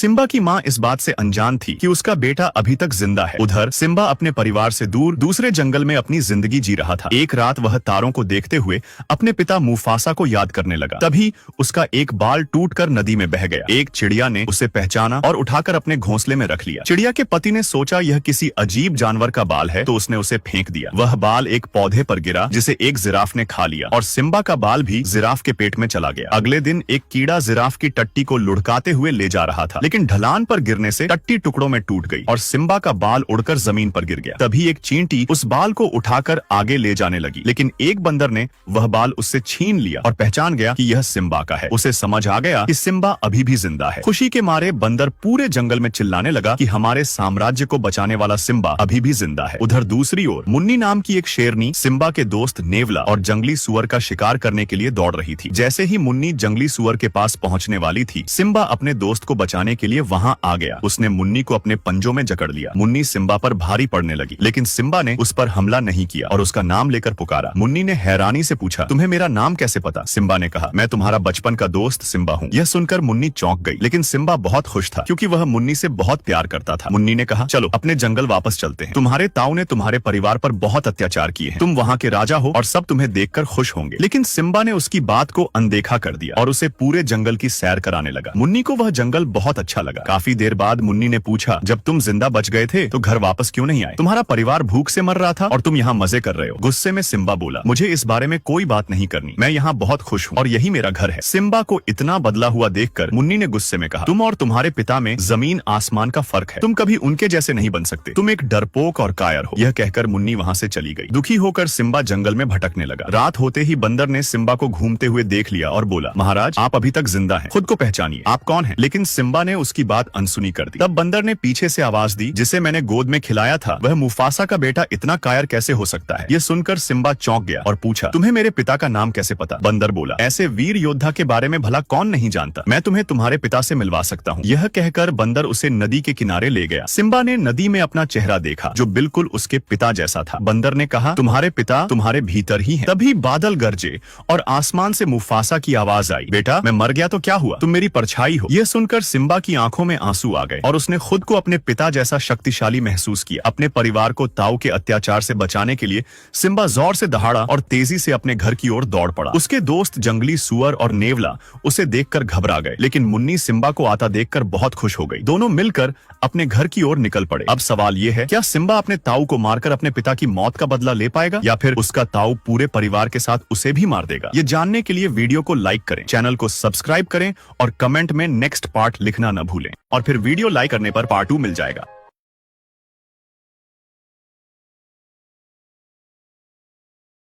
Simba की माँ इस बात से अनजान थी कि उसका बेटा अभी तक जिंदा है। उधर सिम्बा अपने परिवार से दूर दूसरे जंगल में अपनी जिंदगी जी रहा था। एक रात वह तारों को देखते हुए अपने पिता मुफासा को याद करने लगा। तभी उसका एक बाल टूटकर नदी में बह गया। एक चिड़िया ने उसे पहचाना और उठाकर अपने घोंसले में रख लिया। चिड़िया के पति ने सोचा यह किसी अजीब जानवर का बाल है, तो उसने उसे फेंक दिया। वह बाल एक पौधे पर गिरा जिसे एक जिराफ ने खा लिया और सिम्बा का बाल भी जिराफ के पेट में चला गया। अगले दिन एक कीड़ा जिराफ की टट्टी को लुढ़काते हुए ले जा रहा था, लेकिन ढलान पर गिरने से टट्टी टुकड़ों में टूट गई और सिम्बा का बाल उड़कर जमीन पर गिर गया। तभी एक चींटी उस बाल को उठाकर आगे ले जाने लगी, लेकिन एक बंदर ने वह बाल उससे छीन लिया और पहचान गया कि यह सिम्बा का है। उसे समझ आ गया कि सिम्बा अभी भी जिंदा है। खुशी के मारे बंदर पूरे जंगल में चिल्लाने लगा कि हमारे साम्राज्य को बचाने वाला सिम्बा अभी भी जिंदा है। उधर दूसरी ओर मुन्नी नाम की एक शेरनी सिम्बा के दोस्त नेवला और जंगली सुअर का शिकार करने के लिए दौड़ रही थी। जैसे ही मुन्नी जंगली सुअर के पास पहुंचने वाली थी, सिम्बा अपने दोस्त को बचाने के लिए वहां आ गया। उसने मुन्नी को अपने पंजों में जकड़ लिया। मुन्नी सिम्बा पर भारी पड़ने लगी, लेकिन सिम्बा ने उस पर हमला नहीं किया और उसका नाम लेकर पुकारा। मुन्नी ने हैरानी से पूछा, तुम्हें मेरा नाम कैसे पता? सिम्बा ने कहा, मैं तुम्हारा बचपन का दोस्त सिम्बा हूँ। यह सुनकर मुन्नी चौंक गई, लेकिन सिम्बा बहुत खुश था क्योंकि वह मुन्नी से बहुत प्यार करता था। मुन्नी ने कहा, चलो अपने जंगल वापस चलते हैं। तुम्हारे ताऊ ने तुम्हारे परिवार पर बहुत अत्याचार किए हैं। तुम वहाँ के राजा हो और सब तुम्हें देखकर खुश होंगे। लेकिन सिम्बा ने उसकी बात को अनदेखा कर दिया और उसे पूरे जंगल की सैर कराने लगा। मुन्नी को वह जंगल बहुत अच्छा लगा। काफी देर बाद मुन्नी ने पूछा, जब तुम जिंदा बच गए थे तो घर वापस क्यों नहीं आए? तुम्हारा परिवार भूख से मर रहा था और तुम यहाँ मजे कर रहे हो। गुस्से में सिम्बा बोला, मुझे इस बारे में कोई बात नहीं करनी, मैं यहाँ बहुत खुश हूँ और यही मेरा घर है। सिम्बा को इतना बदला हुआ देखकर मुन्नी ने गुस्से में कहा, तुम और तुम्हारे पिता में जमीन आसमान का फर्क है। तुम कभी उनके जैसे नहीं बन सकते। तुम एक डरपोक और कायर हो। यह कहकर मुन्नी वहाँ से चली गई। दुखी होकर सिम्बा जंगल में भटकने लगा। रात होते ही बंदर ने सिम्बा को घूमते हुए देख लिया और बोला, महाराज आप अभी तक जिंदा हैं, खुद को पहचानिए, आप कौन हैं? लेकिन सिम्बा ने उसकी बात अनसुनी कर दी। तब बंदर ने पीछे से आवाज दी, जिसे मैंने गोद में खिलाया था वह मुफासा का बेटा इतना कायर कैसे हो सकता है? यह सुनकर सिम्बा चौंक गया और पूछा, तुम्हें मेरे पिता का नाम कैसे पता? बंदर बोला, ऐसे वीर योद्धा के बारे में भला कौन नहीं जानता? मैं तुम्हें तुम्हारे पिता से मिलवा सकता हूँ। यह कहकर बंदर उसे नदी के किनारे ले गया। सिम्बा ने नदी में अपना चेहरा देखा जो बिल्कुल उसके पिता जैसा था। बंदर ने कहा, तुम्हारे पिता तुम्हारे भीतर ही हैं। तभी बादल गरजे और आसमान से मुफासा की आवाज आई, बेटा मैं मर गया तो क्या हुआ, तुम मेरी परछाई हो। यह सुनकर सिम्बा की आंखों में आंसू आ गए और उसने खुद को अपने पिता जैसा शक्तिशाली महसूस किया। अपने परिवार को ताऊ के अत्याचार से बचाने के लिए सिम्बा जोर से दहाड़ा और तेजी से अपने घर की ओर दौड़ पड़ा। उसके दोस्त जंगली सुअर और नेवला उसे देखकर घबरा गए, लेकिन मुन्नी सिम्बा को आता देखकर बहुत खुश हो गई। दोनों मिलकर अपने घर की ओर निकल पड़े। अब सवाल यह है, क्या सिम्बा अपने ताऊ को मारकर अपने पिता की मौत का बदला ले पाएगा या फिर उसका ताऊ पूरे परिवार के साथ उसे भी मार देगा? ये जानने के लिए वीडियो को लाइक करें, चैनल को सब्सक्राइब करें और कमेंट में नेक्स्ट पार्ट लिखना न भूलें। और फिर वीडियो लाइक करने पर पार्ट 2 मिल जाएगा।